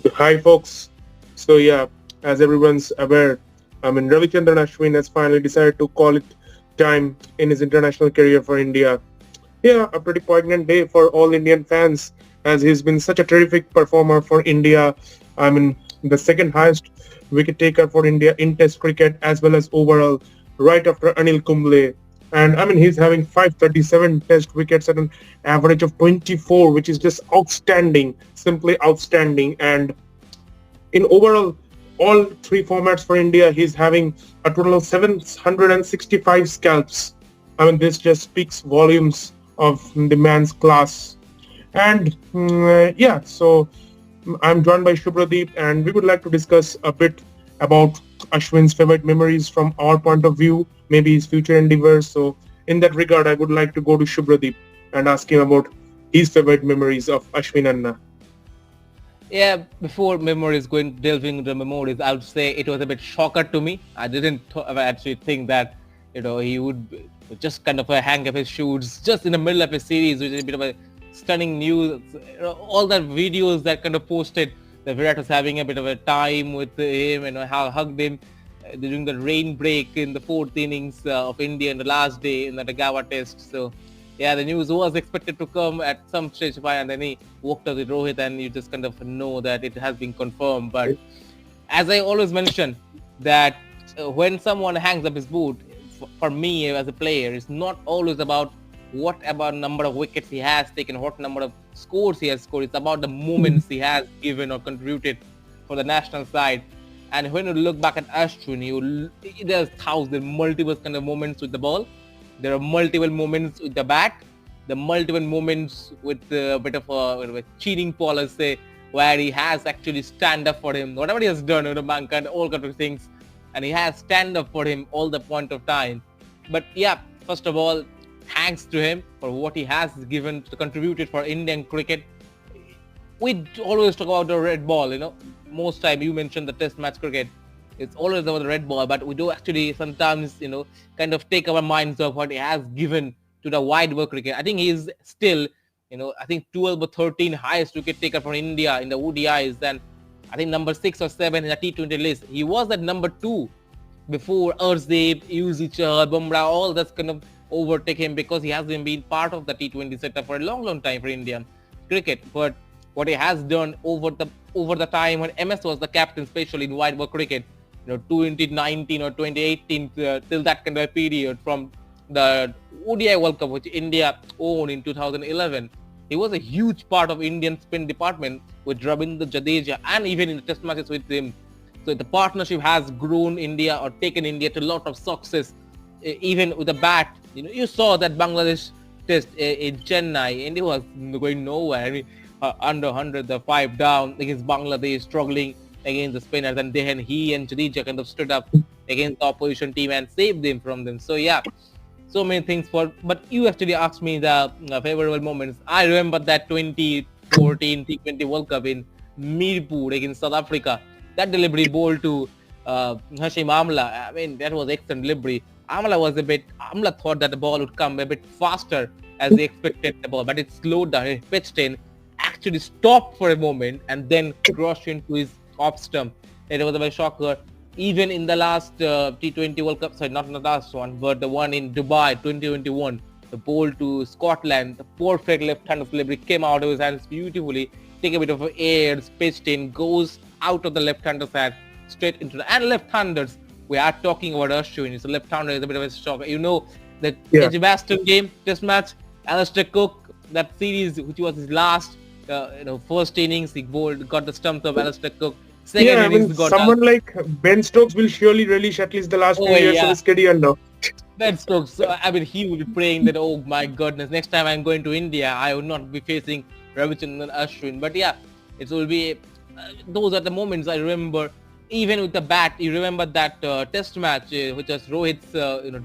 Hi, folks. As everyone's aware, Ravichandran Ashwin has finally decided to call it time in his international career for India. Yeah, a pretty poignant day for all Indian fans, as he's been such a terrific performer for India. The second highest wicket taker for India in Test cricket as well as overall, right after Anil Kumble. And he's having 537 Test wickets at an average of 24, which is just outstanding, simply outstanding. And in overall all three formats for India, he's having a total of 765 scalps. This just speaks volumes of the man's class. And I'm joined by Shubhradeep, and we would like to discuss a bit about Ashwin's favorite memories from our point of view, maybe his future endeavors. So, in that regard, I would like to go to Shubhradeep and ask him about his favorite memories of Ashwin Anna. Yeah, before memories, delving into memories, I would say it was a bit shocker to me. I didn't actually think that, he would just kind of hang up his shoes just in the middle of a series, which is a bit of a stunning news. All that videos that kind of posted that Virat was having a bit of a time with him, how hugged him during the rain break in the fourth innings of India in the last day in the Gawa test. So yeah, the news was expected to come at some stage by, and then he walked out with Rohit, and you just kind of know that it has been confirmed. But as I always mention, that when someone hangs up his boot, for me as a player, it's not always about what about number of wickets he has taken, what number of scores he has scored. It's about the moments he has given or contributed for the national side. And when you look back at Ashwin, there's thousands, multiple kind of moments with the ball. There are multiple moments with the bat. The multiple moments with a bit of a cheating policy where he has actually stand up for him. Whatever he has done, mankind, all kind of things, and he has stand up for him all the point of time. But yeah, first of all, thanks to him for what he has given, contributed for Indian cricket. We always talk about the red ball, most time you mentioned the test match cricket. It's always about the red ball, but we do actually sometimes, kind of take our minds off what he has given to the wide world cricket. I think he's still, I think 12 or 13 highest wicket taker for India in the ODIs, and I think number 6 or 7 in the T20 list. He was at number 2 before Arshdeep, Yuzichar, Bumrah, all that's kind of overtake him because he hasn't been part of the T20 setup for a long, long time for Indian cricket. But what he has done over the time when MS was the captain, especially in wide world cricket, 2019 or 2018 till that kind of period from the ODI World Cup which India owned in 2011. He was a huge part of Indian spin department with Ravindra Jadeja and even in the test matches with him. So the partnership has grown India or taken India to a lot of success, even with the bat. You saw that Bangladesh test in Chennai and it was going nowhere. I mean, under 100, the 5 down against Bangladesh, struggling against the spinners, and then he and Jadeja kind of stood up against the opposition team and saved them from them. So yeah, so many things but you actually asked me the favorable moments. I remember that 2014 T20 World Cup in Mirpur against South Africa. That delivery ball to Hashim Amla. I mean, that was excellent delivery. Amla thought that the ball would come a bit faster as he expected the ball, but it slowed down. It pitched in, actually stopped for a moment, and then crashed into his off stump. It was a very shocker. Even in the last T20 World Cup, sorry, not in the last one, but the one in Dubai 2021, the ball to Scotland, the perfect left-handed delivery came out of his hands beautifully, take a bit of air, pitched in, goes out of the left-hander's hand, straight into the, and left-handers. We are talking about Ashwin. It's a left-hander, is a bit of a shocker. That Edgbaston game, test match, Alistair Cook, that series, which was his last, first innings, he got the stumps of Alistair Cook. Second innings got someone like Ben Stokes will surely relish at least the last few years of his career now. Ben Stokes, I mean, he would be praying that, oh my goodness, next time I'm going to India, I would not be facing Ravichandran Ashwin. But yeah, it will be, those are the moments I remember. Even with the bat, you remember that test match, which was Rohit's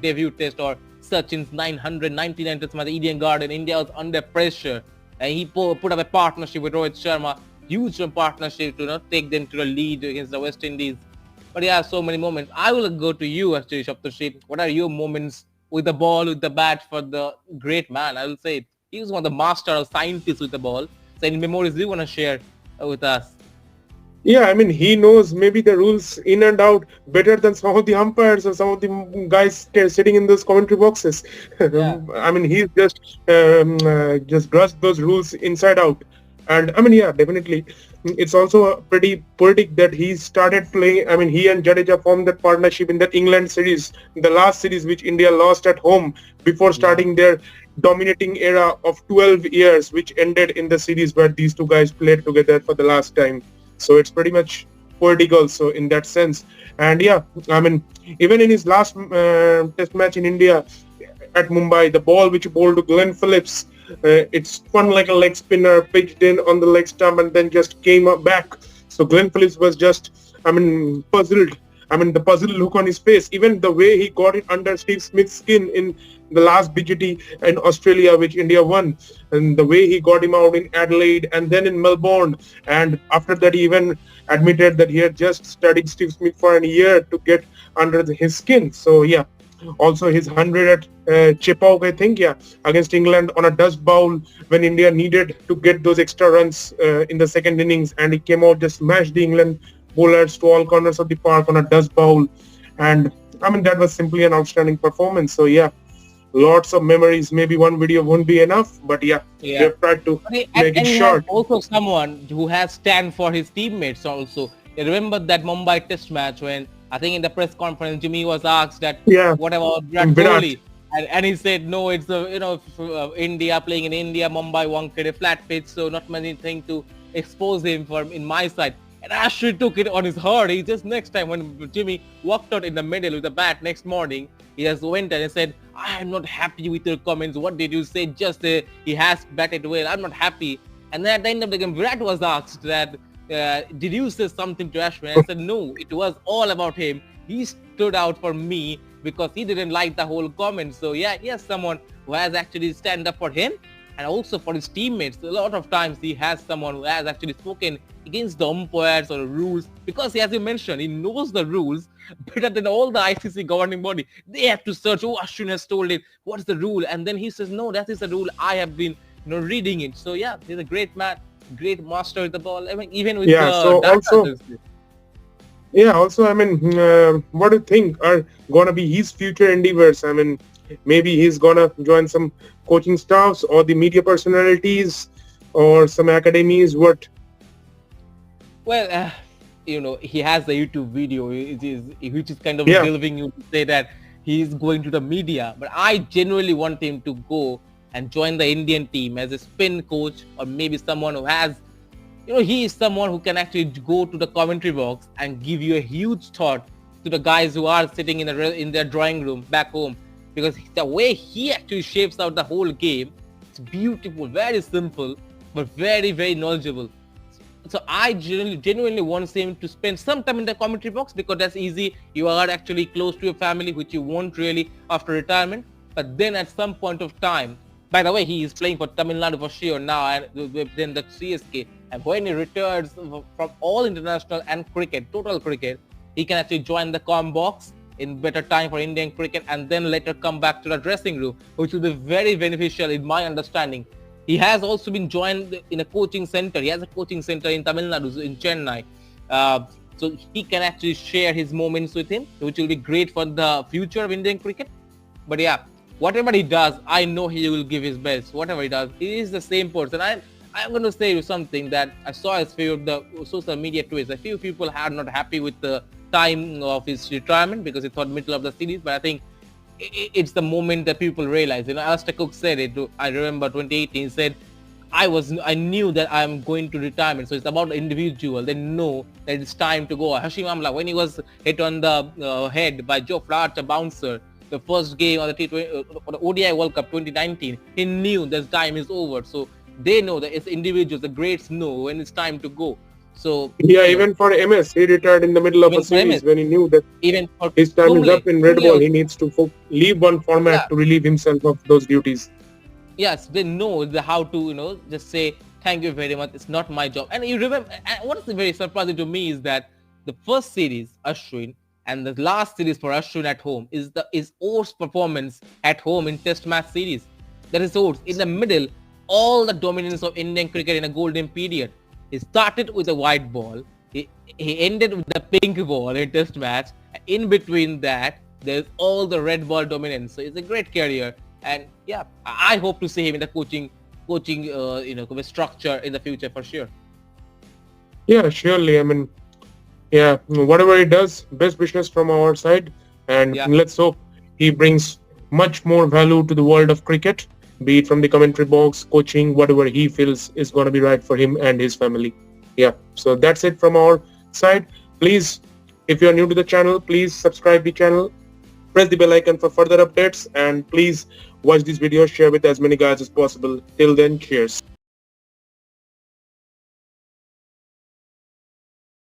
debut test, or Sachin's 999 test match, Eden Garden. India was under pressure, and he put up a partnership with Rohit Sharma, huge partnership to take them to the lead against the West Indies. But yeah, so many moments. I will go to you actually, Shaptarshi. What are your moments with the ball, with the bat for the great man? I will say he was one of the master of scientists with the ball. So any memories you want to share with us? Yeah, I mean, he knows maybe the rules in and out better than some of the umpires or some of the guys sitting in those commentary boxes. Yeah. I mean, he's just grasped those rules inside out. And I mean, yeah, definitely. It's also pretty poetic that he started playing. I mean, he and Jadeja formed that partnership in that England series, the last series which India lost at home before Yeah. starting their dominating era of 12 years, which ended in the series where these two guys played together for the last time. So it's pretty much poetic also in that sense. And yeah, I mean, even in his last test match in India at Mumbai, the ball which he bowled to Glenn Phillips, it spun like a leg spinner, pitched in on the leg stump, and then just came up back. So Glenn Phillips was just, I mean, puzzled. I mean, the puzzled look on his face, even the way he got it under Steve Smith's skin in the last BGT in Australia, which India won, and the way he got him out in Adelaide and then in Melbourne. And after that, he even admitted that he had just studied Steve Smith for a year to get under his skin. So yeah, also his 100 at Chepauk, I think, yeah, against England on a dust bowl when India needed to get those extra runs in the second innings, and he came out just smashed the England bowlers to all corners of the park on a dust bowl. And I mean, that was simply an outstanding performance. So yeah, lots of memories. Maybe one video won't be enough, but yeah, we Yeah. have tried to And, make it and he has short. also someone who has stand for his teammates also. You remember that Mumbai test match when I think in the press conference Jimmy was asked that Yeah, what about Virat Virat. Kohli? And he said no, it's India playing in India, Mumbai wanted a flat pitch, so not many thing to expose him from in my side. And Ashwin took it on his heart. He just next time when Jimmy walked out in the middle with the bat next morning, he just went and said, I am not happy with your comments. What did you say? Just he has batted well. I'm not happy. And then at the end of the game, Virat was asked that, did you say something to Ashwin? I said, no, it was all about him. He stood out for me because he didn't like the whole comment. So yeah, he has someone who has actually stand up for him and also for his teammates. A lot of times he has someone who has actually spoken against the umpires or the rules because, as you mentioned, he knows the rules better than all the ICC governing body. They have to search, oh, Ashwin has told it, what's the rule? And then he says, no, that is the rule. I have been reading it. So yeah, he's a great man, great master with the ball. I mean, even with Yeah. the So also, data. yeah. Also, I mean, what do you think are gonna be his future endeavors? I mean, maybe he's gonna join some coaching staffs or the media personalities or some academies. What? Well, he has the YouTube video, which is kind of Yeah. delving you to say that he's going to the media. But I genuinely want him to go and join the Indian team as a spin coach, or maybe someone who has, he is someone who can actually go to the commentary box and give you a huge thought to the guys who are sitting in their drawing room back home, because the way he actually shapes out the whole game, it's beautiful, very simple, but very, very knowledgeable. So I genuinely want him to spend some time in the commentary box because that's easy. You are actually close to your family, which you won't really after retirement. But then at some point of time, by the way, he is playing for Tamil Nadu for sure now, and then the CSK. And when he returns from all international and cricket, total cricket, he can actually join the com box in better time for Indian cricket, and then later come back to the dressing room, which will be very beneficial in my understanding. He has also been joined in a coaching center. He has a coaching center in Tamil Nadu, in Chennai. So he can actually share his moments with him, which will be great for the future of Indian cricket. But yeah, whatever he does, I know he will give his best. Whatever he does, he is the same person. I'm going to say you something that I saw as few of the social media tweets. A few people are not happy with the time of his retirement because he thought middle of the series. But I think it's the moment that people realize. Alistair Cook said it. I remember 2018 said, I knew that I'm going to retirement. So it's about the individual. They know that it's time to go. Hashim Amla, when he was hit on the head by Joe Archer bouncer, the first game of the T20 or the ODI World Cup 2019, he knew this time is over. So they know that it's individuals, the greats know when it's time to go. So, Yeah, even for MS, he retired in the middle of a even for series MS, when he knew that even for his time is Kumble, up in red Kumble ball. He also, needs to leave one yeah, format to relieve himself of those duties. yes, they know how to, just say, thank you very much. It's not my job. And you remember, and what is very surprising to me is that the first series, Ashwin, and the last series for Ashwin at home is Orr's performance at home in Test match series. That is Orr's. In the middle, all the dominance of Indian cricket in a golden period. He started with a white ball. he ended with the pink ball in Test match. In between that, there's all the red ball dominance. So it's a great career, and yeah, I hope to see him in the coaching structure in the future for sure. Yeah, surely. I mean, yeah, whatever he does, best wishes from our side, and Yeah. let's hope he brings much more value to the world of cricket, be it from the commentary box, coaching, whatever he feels is going to be right for him and his family. Yeah, so that's it from our side. Please, if you are new to the channel, please subscribe the channel, press the bell icon for further updates, and please watch these videos, share with as many guys as possible. Till then, cheers.